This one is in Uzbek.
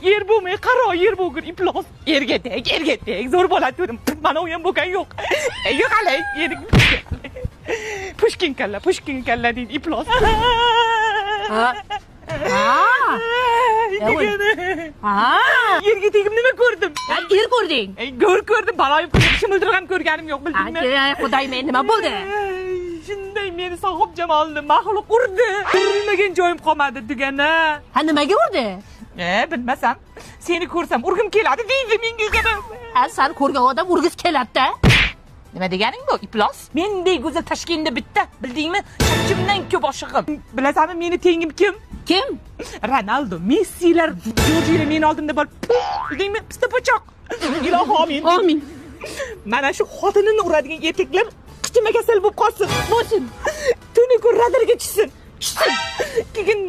Yer bo'lmay qaro yer bo'lgur iflos. Erga teg, zo'r bo'ladi dedim. Mana u ham bo'lgan yo'q. Yo'q qalay, yedik. Pushkin kalla deydi iflos. Yerga tegib nima ko'rdim? Er ko'rding? Ko'rdim, baloyib ko'rdim. Shimildirib ham ko'rganim yo'q, bildingmi? Xudoyim, nima bo'ldi? Shunday meni sohib jamolni maxluq urdi. Urmagan joyim qolmadi degani. Ha, nimaga urdi? Bilmasam. Seni ko'rsam urgim keladi deydi menga. Sen ko'rgan odam urgis keladi-da. Nima deganing bu? Iflos. Mendek go'zal Toshkentda bitta, bildingmi? Chimdan ko'p oshiqim. Bilasanmi meni tengim kim? Kim? Ronaldo, Messilar, Jorjina meni oldimda bo'lib, bildingmi? Pista pochoq. Ilohi amin. Amin. Mana shu xotinini uradigan erkaklar qichima kasal bo'lib qolsin. Bo'lsin. Tuni ko'r radariga tushsin. Keyin